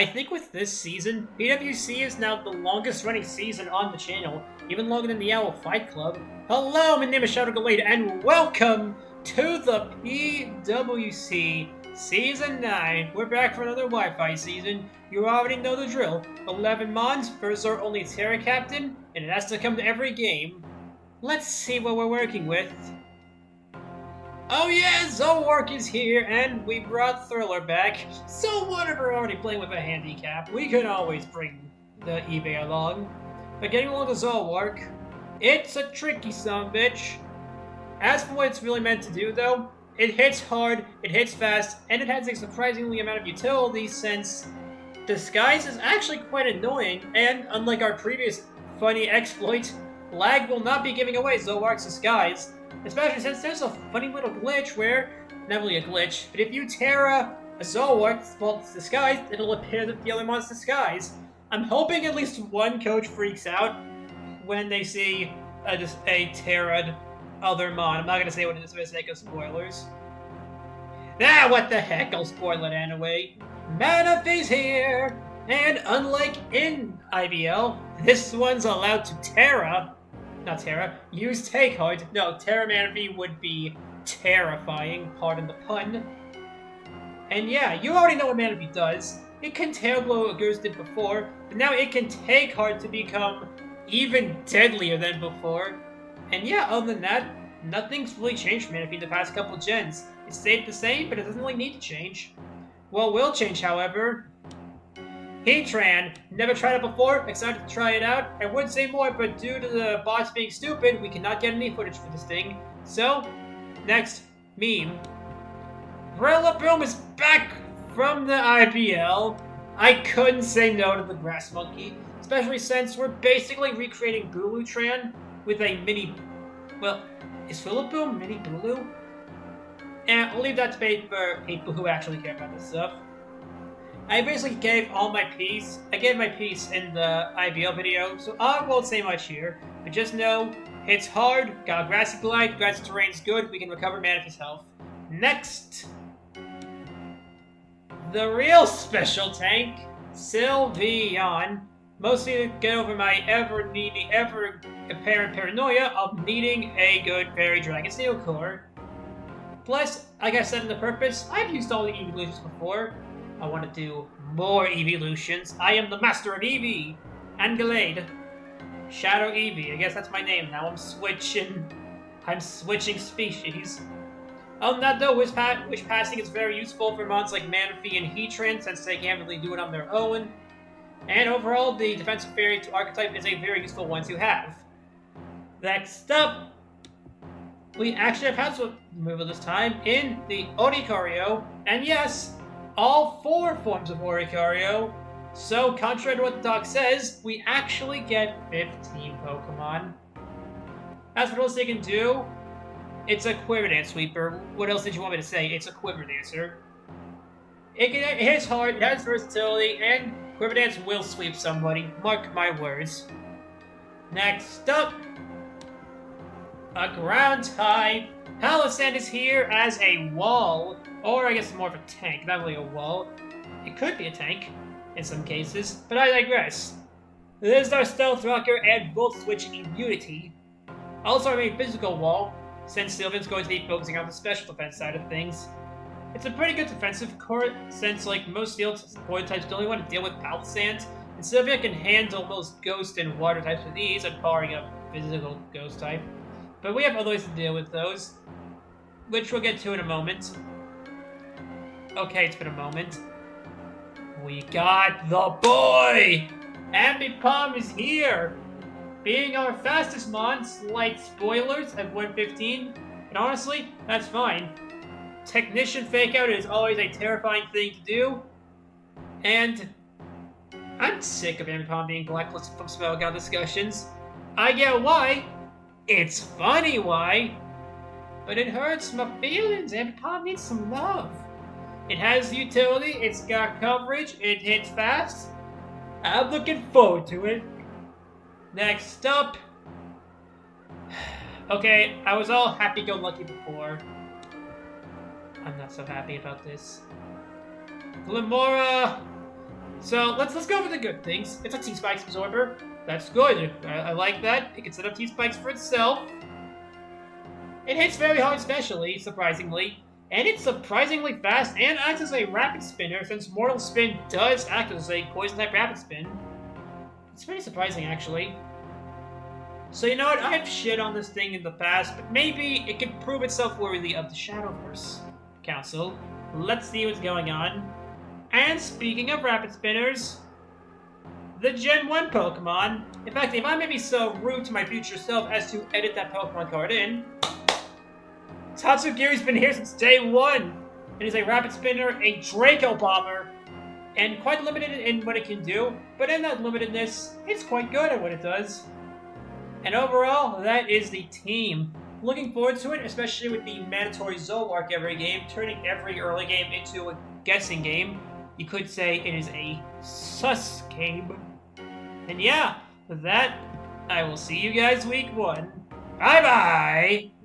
I think with this season, PWC is now the longest running season on the channel, even longer than the Owl Fight Club. Hello, my name is Shadow Gallade, and welcome to the PWC Season 9. We're back for another Wi-Fi season. You already know the drill. 11 Mons versus our only Terra Captain, and it has to come to every game. Let's see what we're working with. Oh yeah, Zoroark is here, and we brought Thriller back. So what if we're already playing with a handicap? We can always bring the eBay along. But getting along to Zoroark, it's a tricky bitch. As for what it's really meant to do though, it hits hard, it hits fast, and it has a surprisingly amount of utility since Disguise is actually quite annoying, and unlike our previous funny exploit, lag will not be giving away Zoroark's Disguise. Especially since there's a funny little glitch where, not really a glitch, but if you Terra a Zoroark's Disguise, it'll appear that the other monster's Disguise. I'm hoping at least one coach freaks out when they see a Terra'd other mon. I'm not gonna say what it is for the sake of spoilers. Ah, what the heck, I'll spoil it anyway. Manaphy's here! And unlike in IBL, this one's allowed to use Take Heart. No, Terra Manaphy would be terrifying, pardon the pun. And yeah, you already know what Manaphy does. It can Tail Blow Ghost did before, but now it can Take Heart to become even deadlier than before. And yeah, other than that, nothing's really changed for Manaphy the past couple gens. It stayed the same, but it doesn't really need to change. What will change, however, Heatran, never tried it before, excited to try it out. I would say more, but due to the bots being stupid, we cannot get any footage for this thing. So, next, meme. Rillaboom is back from the IPL. I couldn't say no to the Grass Monkey, especially since we're basically recreating Bulutran with a mini... Well, is Rillaboom mini Bulu? And I'll leave that debate for people who actually care about this stuff. I basically gave all my piece. I gave my piece in the IBL video, so I won't say much here. But just know, hits hard, got a grassy glide, grassy terrain's good, we can recover Manaphy's health. Next! The real special tank, Sylveon. Mostly to get over my ever apparent paranoia of needing a good Fairy Dragon Steel Core. Plus, like I said in the purpose, I've used all the evolutions before. I want to do more evolutions. I am the master of Eevee and Gallade. Shadow Eevee. I guess that's my name now. I'm switching species. Other than that though, Wish Passing is very useful for mons like Manaphy and Heatran since they can't really do it on their own. And overall, the Defensive Fairy archetype is a very useful one to have. Next up, we actually have House removal this time in the Oricorio. And yes, all 4 forms of Oricorio. So, contrary to what the doc says, we actually get 15 Pokemon. As for what else they can do, it's a Quiver Dance Sweeper. What else did you want me to say? It's a Quiver Dancer. It hits hard, it has versatility, and Quiver Dance will sweep somebody. Mark my words. Next up, a ground type. Palisand is here as a wall. Or I guess more of a tank, not really a wall. It could be a tank, in some cases, but I digress. This is our Stealth Rocker and Volt Switch Immunity. Also our main physical wall, since Sylveon's going to be focusing on the special defense side of things. It's a pretty good defensive court, since like most steel support types don't really want to deal with Palisand, and Sylveon can handle most ghost and water types with ease, barring a physical ghost type. But we have other ways to deal with those, which we'll get to in a moment. Okay, it's been a moment. We got the boy! Ambipom is here! Being our fastest mon, slight spoilers at 115, and honestly, that's fine. Technician Fakeout is always a terrifying thing to do, and I'm sick of Ambipom being blacklisted from Spellbound discussions. I get why. It's funny why. But it hurts my feelings. Ambipom needs some love. It has utility, it's got coverage, it hits fast. I'm looking forward to it. Next up. Okay, I was all happy-go-lucky before. I'm not so happy about this. Glimora So let's go over the good things. It's a T-Spikes absorber. That's good. I like that. It can set up T-Spikes for itself. It hits very hard, especially, surprisingly. And it's surprisingly fast and acts as a rapid spinner, since Mortal Spin does act as a poison-type rapid spin. It's pretty surprising, actually. So you know what? I've shit on this thing in the past, but maybe it could prove itself worthy of the Shadowverse Council. Let's see what's going on. And speaking of rapid spinners, the Gen 1 Pokemon. In fact, if I may be so rude to my future self as to edit that Pokemon card in, Tatsugiri's been here since day 1. It is a rapid spinner, a Draco Bomber, and quite limited in what it can do, but in that limitedness, it's quite good at what it does. And overall, that is the team. Looking forward to it, especially with the mandatory Zoroark every game, turning every early game into a guessing game. You could say it is a sus game. And yeah, with that, I will see you guys week 1. Bye-bye!